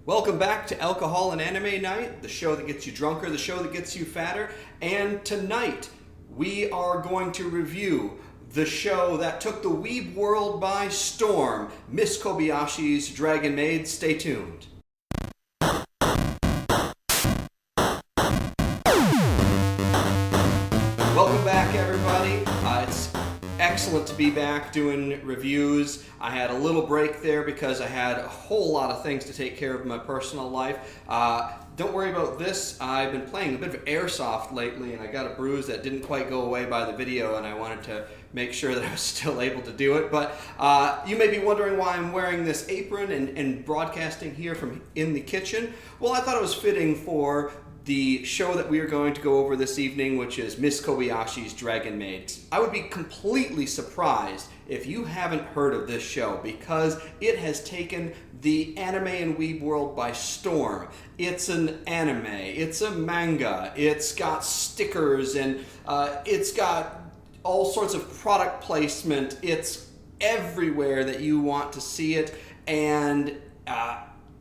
Welcome back to Alcohol and Anime Night, the show that gets you drunker, the show that gets you fatter. And tonight, we are going to review the show that took the weeb world by storm, Miss Kobayashi's Dragon Maid. Stay tuned. Welcome back, everybody. It's excellent to be back doing reviews. I had a little break there because I had a whole lot of things to take care of in my personal life. Don't worry about this. I've been playing a bit of airsoft lately, and I got a bruise that didn't quite go away by the video, and I wanted to make sure that I was still able to do it. But you may be wondering why I'm wearing this apron and broadcasting here from in the kitchen. Well, I thought it was fitting for the show that we are going to go over this evening, which is Miss Kobayashi's Dragon Maid. I would be completely surprised if you haven't heard of this show because it has taken the anime and weeb world by storm. It's an anime, it's a manga, it's got stickers, and it's got all sorts of product placement. It's everywhere that you want to see it, and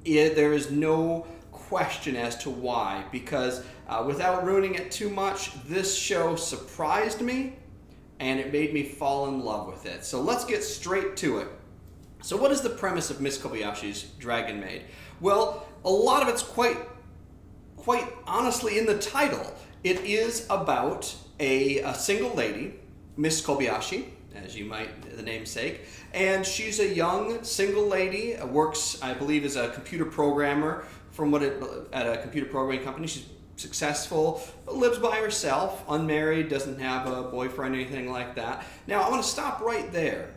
there is no question as to why, because without ruining it too much, this show surprised me and it made me fall in love with it. So let's get straight to it. So what is the premise of Miss Kobayashi's Dragon Maid? Well, a lot of it's quite honestly in the title. It is about a single lady, Miss Kobayashi, as you might the namesake, and she's a young single lady, works, I believe, as a computer programmer at a computer programming company. She's successful, but lives by herself, unmarried, doesn't have a boyfriend or anything like that. Now, I want to stop right there.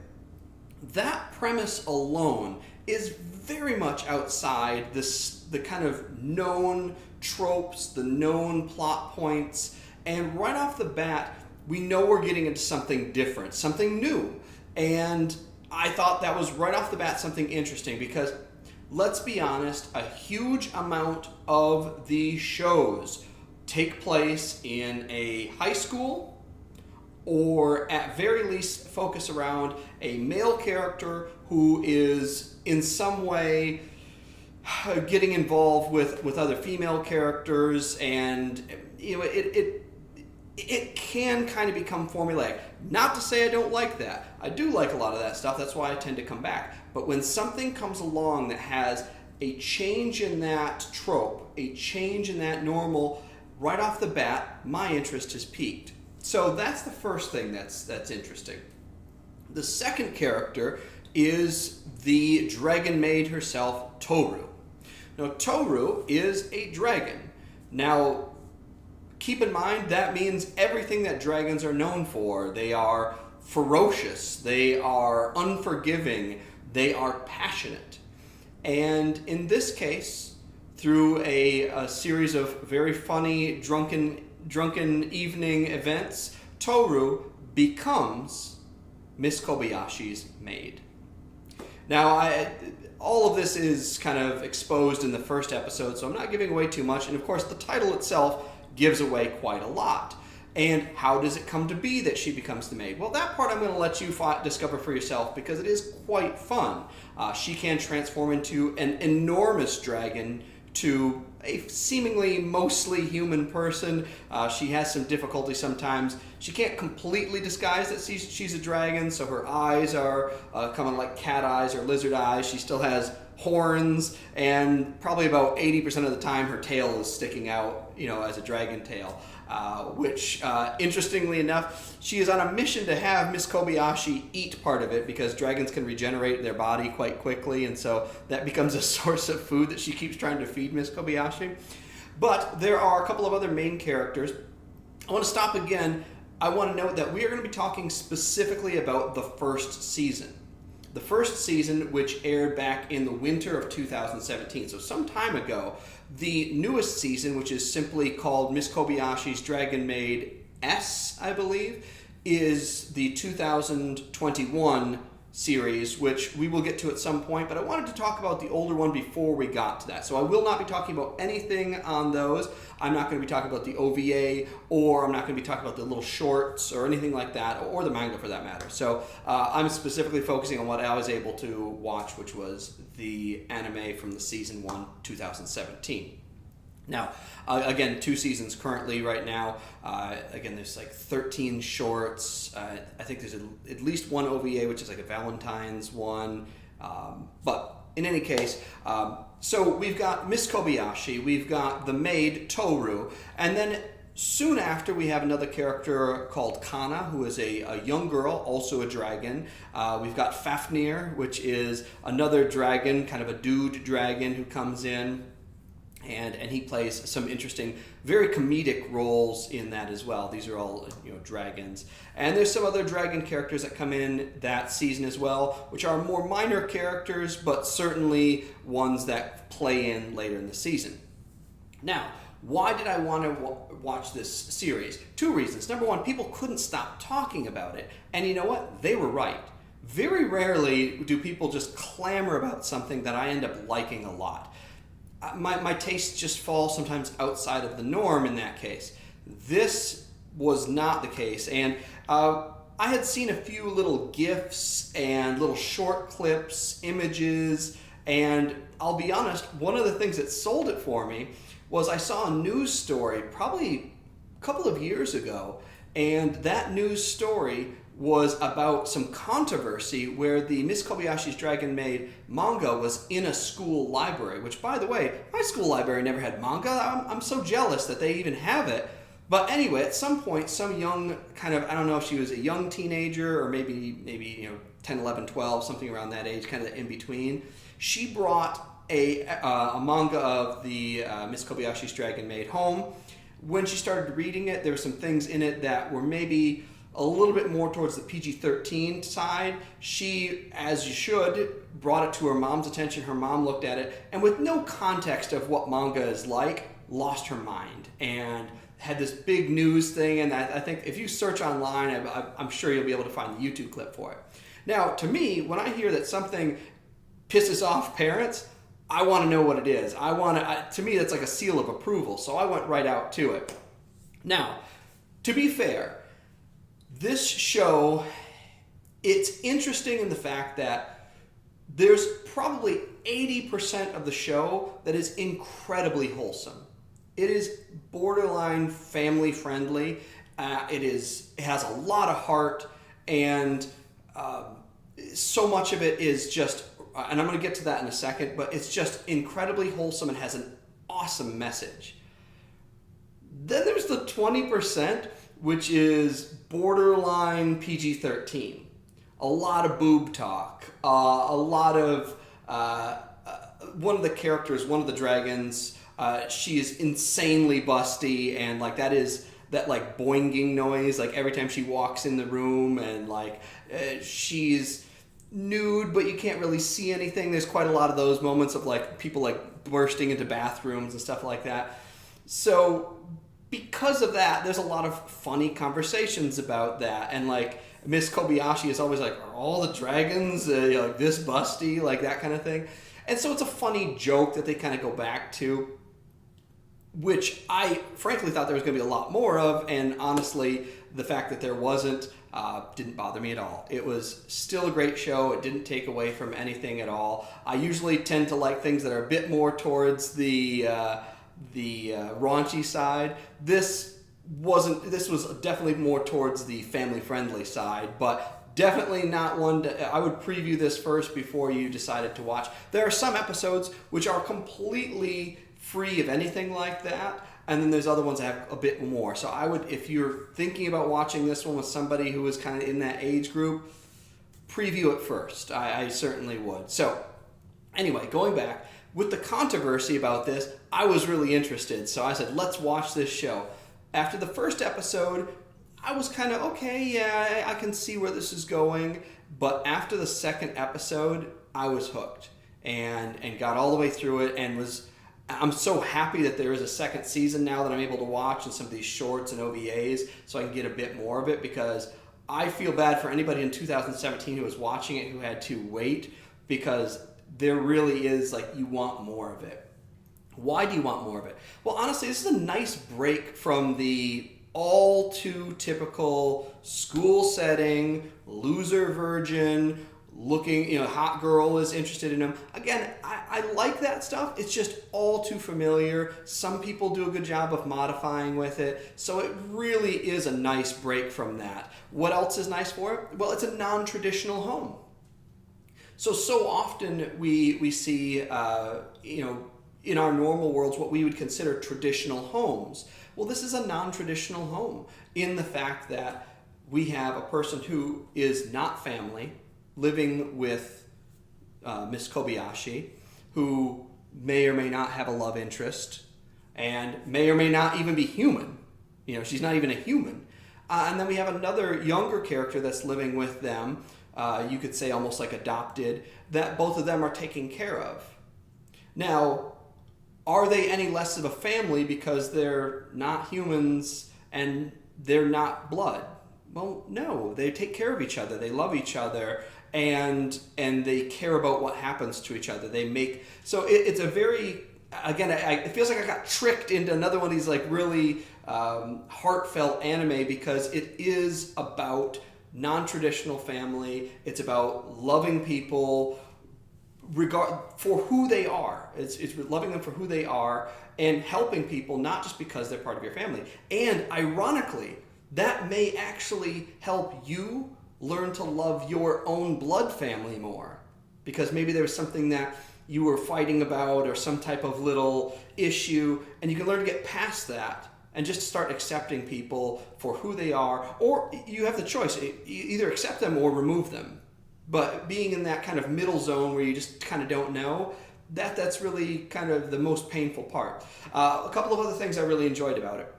That premise alone is very much outside the kind of known tropes, the known plot points, and right off the bat, we know we're getting into something different, something new. And I thought that was right off the bat something interesting because, let's be honest, a huge amount of these shows take place in a high school or at very least focus around a male character who is in some way getting involved with other female characters, and you know it can kind of become formulaic. Not to say I don't like that. I do like a lot of that stuff. That's why I tend to come back. But when something comes along that has a change in that trope, a change in that normal, right off the bat, my interest has peaked. So that's the first thing that's interesting. The second character is the Dragon Maid herself, Toru. Now, Toru is a dragon. Now, keep in mind, that means everything that dragons are known for. They are ferocious, they are unforgiving, they are passionate. And in this case, through a series of very funny drunken evening events, Toru becomes Miss Kobayashi's maid. Now, all of this is kind of exposed in the first episode, so I'm not giving away too much. And of course, the title itself gives away quite a lot. And how does it come to be that she becomes the maid? Well, that part I'm going to let you discover for yourself because it is quite fun. She can transform into an enormous dragon to a seemingly mostly human person. She has some difficulty sometimes. She can't completely disguise that she's a dragon, so her eyes are kind of like cat eyes or lizard eyes. She still has horns, and probably about 80% of the time her tail is sticking out, as a dragon tail. Which, interestingly enough, she is on a mission to have Miss Kobayashi eat part of it because dragons can regenerate their body quite quickly, and so that becomes a source of food that she keeps trying to feed Miss Kobayashi. But there are a couple of other main characters. I want to stop again. I want to note that we are going to be talking specifically about the first season. The first season, which aired back in the winter of 2017, so some time ago. The newest season, which is simply called Miss Kobayashi's Dragon Maid S, I believe, is the 2021 series, which we will get to at some point, but I wanted to talk about the older one before we got to that. So I will not be talking about anything on those. I'm not going to be talking about the OVA, or I'm not going to be talking about the little shorts or anything like that, or the manga for that matter. So I'm specifically focusing on what I was able to watch, which was the anime from the season 1, 2017. Now, again, 2 seasons currently right now. Again, there's like 13 shorts. I think there's at least one OVA, which is like a Valentine's one. But in any case, so we've got Miss Kobayashi, we've got the maid, Toru, and then soon after we have another character called Kana, who is a young girl, also a dragon. We've got Fafnir, which is another dragon, kind of a dude dragon who comes in. And he plays some interesting, very comedic roles in that as well. These are all, dragons. And there's some other dragon characters that come in that season as well, which are more minor characters, but certainly ones that play in later in the season. Now, why did I want to watch this series? 2 reasons. Number 1, people couldn't stop talking about it. And you know what? They were right. Very rarely do people just clamor about something that I end up liking a lot. My tastes just fall sometimes outside of the norm in that case. This was not the case, and I had seen a few little GIFs and little short clips, images, and I'll be honest, one of the things that sold it for me was I saw a news story probably a couple of years ago, and that news story was about some controversy where the Miss Kobayashi's Dragon Maid manga was in a school library, which, by the way, my school library never had manga. I'm so jealous that they even have it. But anyway, at some point, some young kind of, I don't know if she was a young teenager or maybe 10, 11, 12, something around that age, kind of in between, she brought a manga of the Miss Kobayashi's Dragon Maid home. When she started reading it, there were some things in it that were maybe a little bit more towards the PG-13 side. She, as you should, brought it to her mom's attention. Her mom looked at it, and with no context of what manga is like, lost her mind and had this big news thing. And I think if you search online, I'm sure you'll be able to find the YouTube clip for it. Now, to me, when I hear that something pisses off parents, I want to know what it is. To me, that's like a seal of approval. So I went right out to it. Now, to be fair, this show, it's interesting in the fact that there's probably 80% of the show that is incredibly wholesome. It is borderline family friendly. It has a lot of heart, and so much of it is just, and I'm going to get to that in a second, but it's just incredibly wholesome and has an awesome message. Then there's the 20%, which is borderline PG-13. A lot of boob talk, a lot of, one of the characters, one of the dragons, she is insanely busty, and like that like boinging noise, like every time she walks in the room, and like she's nude, but you can't really see anything. There's quite a lot of those moments of like people like bursting into bathrooms and stuff like that. So because of that, there's a lot of funny conversations about that, and like Miss Kobayashi is always like, are all the dragons like this busty, like that kind of thing. And so it's a funny joke that they kind of go back to, which I frankly thought there was going to be a lot more of, and honestly, the fact that there wasn't didn't bother me at all. It was still a great show. It didn't take away from anything at all. I usually tend to like things that are a bit more towards the raunchy side. This was definitely more towards the family-friendly side, but definitely not one I would preview this first before you decided to watch. There are some episodes which are completely free of anything like that, and then there's other ones that have a bit more. So I would, if you're thinking about watching this one with somebody who is kind of in that age group, preview it first. I certainly would. So anyway, going back, with the controversy about this, I was really interested. So I said, let's watch this show. After the first episode, I was kind of, okay, yeah, I can see where this is going. But after the second episode, I was hooked and got all the way through it, and I'm so happy that there is a second season now that I'm able to watch, and some of these shorts and OVAs, so I can get a bit more of it, because I feel bad for anybody in 2017 who was watching it who had to wait, because there really is, like, you want more of it. Why do you want more of it? Well, honestly, this is a nice break from the all too typical school setting, loser virgin, looking, hot girl is interested in him. Again, I like that stuff. It's just all too familiar. Some people do a good job of modifying with it. So it really is a nice break from that. What else is nice for it? Well, it's a non-traditional home. So often we see, in our normal worlds, what we would consider traditional homes. Well, this is a non-traditional home in the fact that we have a person who is not family living with Miss Kobayashi, who may or may not have a love interest and may or may not even be human. She's not even a human. And then we have another younger character that's living with them, you could say almost like adopted, that both of them are taken care of. Now, are they any less of a family because they're not humans and they're not blood? Well, no. They take care of each other. They love each other, and they care about what happens to each other. It's a very, again, it feels like I got tricked into another one of these like really heartfelt anime, because it is about non-traditional family. It's about loving people for who they are. It's loving them for who they are and helping people, not just because they're part of your family. And ironically, that may actually help you learn to love your own blood family more, because maybe there was something that you were fighting about or some type of little issue, and you can learn to get past that and just start accepting people for who they are. Or you have the choice, you either accept them or remove them. But being in that kind of middle zone where you just kind of don't know, that's really kind of the most painful part. A couple of other things I really enjoyed about it.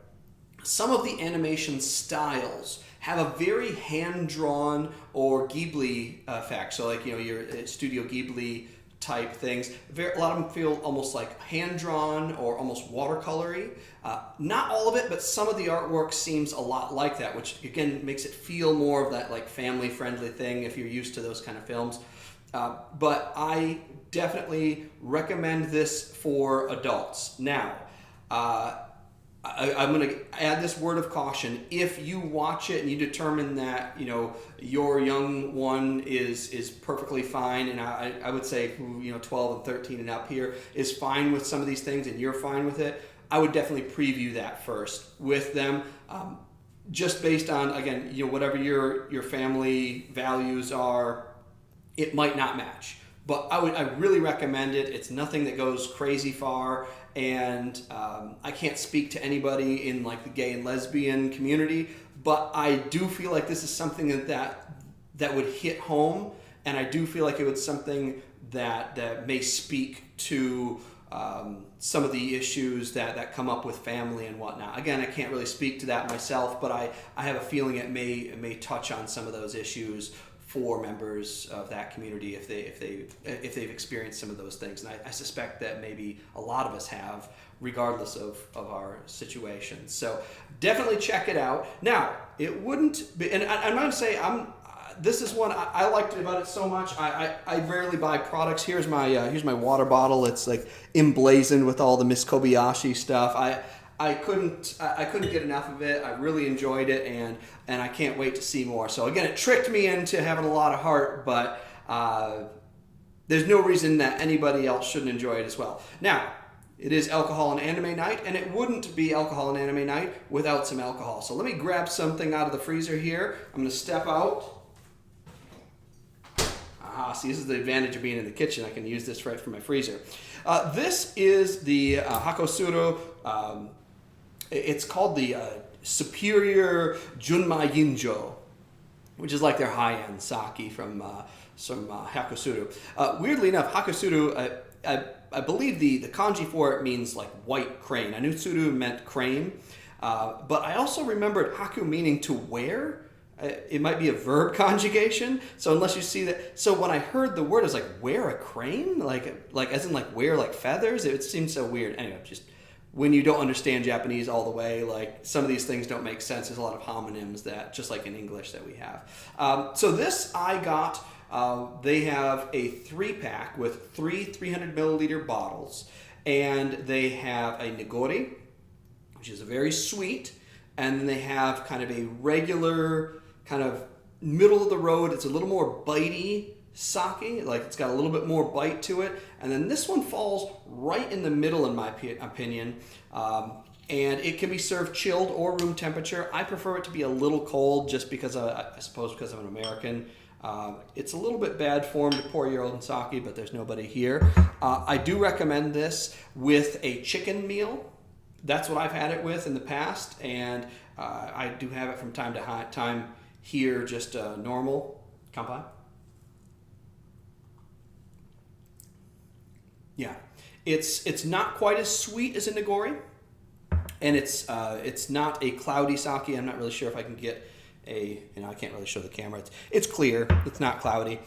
Some of the animation styles have a very hand-drawn or Ghibli effect. So like, your Studio Ghibli type things. A lot of them feel almost like hand-drawn or almost watercolory. Not all of it, but some of the artwork seems a lot like that, which again makes it feel more of that like family-friendly thing if you're used to those kind of films. But I definitely recommend this for adults. Now, I'm going to add this word of caution. If you watch it and you determine that your young one is perfectly fine, and I would say 12 and 13 and up here is fine with some of these things, and you're fine with it, I would definitely preview that first with them, just based on, again, whatever your family values are. It might not match, but I really recommend it. It's nothing that goes crazy far. And I can't speak to anybody in like the gay and lesbian community, but I do feel like this is something that would hit home, and I do feel like it was something that may speak to some of the issues that come up with family and whatnot. Again, I can't really speak to that myself, but I have a feeling it may touch on some of those issues for members of that community if they've experienced some of those things. And I suspect that maybe a lot of us have, regardless of our situations. So definitely check it out. Now, it wouldn't be, and I'm not going to say this is one I liked about it so much. I rarely buy products. Here's my water bottle. It's like emblazoned with all the Miss Kobayashi stuff. I couldn't get enough of it. I really enjoyed it, and I can't wait to see more. So again, it tricked me into having a lot of heart, but there's no reason that anybody else shouldn't enjoy it as well. Now, it is alcohol and anime night, and it wouldn't be alcohol and anime night without some alcohol. So let me grab something out of the freezer here. I'm going to step out. See, this is the advantage of being in the kitchen. I can use this right from my freezer. This is the Hakutsuru. It's called the Superior Junmai Ginjo, which is like their high-end sake from Hakutsuru. Weirdly enough, Hakutsuru, I believe the kanji for it means like white crane. I knew tsuru meant crane, but I also remembered haku meaning to wear. It might be a verb conjugation. So unless you see that, so when I heard the word, I was like, wear a crane, like as in like wear like feathers. It seemed so weird. Anyway, just when you don't understand Japanese all the way, like some of these things don't make sense. There's a lot of homonyms that, just like in English, that we have. So this I got, they have a 3-pack with 300 milliliter bottles, and they have a nigori, which is a very sweet, and then they have kind of a regular, kind of middle of the road. It's a little more bitey sake, like it's got a little bit more bite to it, and then this one falls right in the middle in my opinion, and it can be served chilled or room temperature. I prefer it to be a little cold just because I suppose because I'm an American. It's a little bit bad form to pour your own sake, but there's nobody here. I do recommend this with a chicken meal. That's what I've had it with in the past, and I do have it from time to time here, just normal. Kanpai. Yeah, it's not quite as sweet as a nigori, and it's not a cloudy sake. I'm not really sure if I can get I can't really show the camera. It's clear. It's not cloudy.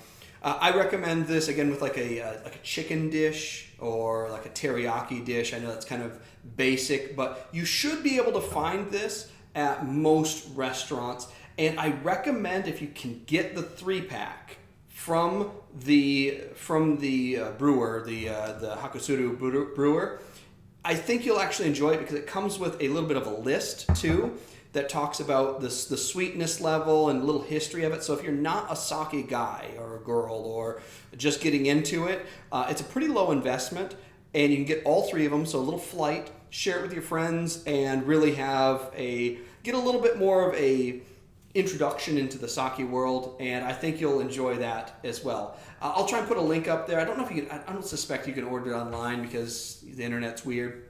I recommend this again with like a chicken dish or like a teriyaki dish. I know that's kind of basic, but you should be able to find this at most restaurants. And I recommend, if you can get the 3-pack from the brewer, the Hakutsuru brewer, I think you'll actually enjoy it because it comes with a little bit of a list too that talks about the sweetness level and a little history of it. So if you're not a sake guy or a girl or just getting into it, it's a pretty low investment, and you can get all 3 of them. So a little flight, share it with your friends, and really get a little bit more of a introduction into the sake world, and I think you'll enjoy that as well. I'll try and put a link up there. I don't know if you can, I don't suspect you can order it online because the internet's weird,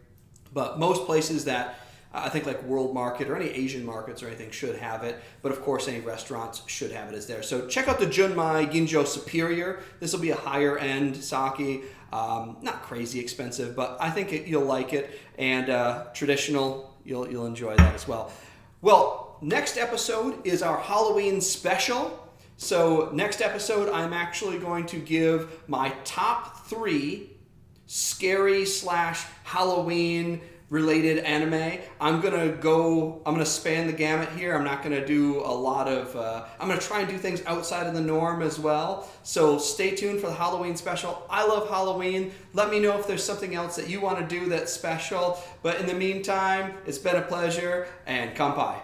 but most places that I think like World Market or any Asian markets or anything should have it, but of course any restaurants should have it as there. So check out the Junmai Ginjo Superior. This will be a higher end sake, not crazy expensive, but I think you'll like it, and traditional, you'll enjoy that as well. Well, next episode is our Halloween special. So next episode, I'm actually going to give my top 3 scary / Halloween related anime. I'm gonna span the gamut here. I'm not gonna do a lot of, I'm gonna try and do things outside of the norm as well. So stay tuned for the Halloween special. I love Halloween. Let me know if there's something else that you want to do that's special. But in the meantime, it's been a pleasure, and kanpai.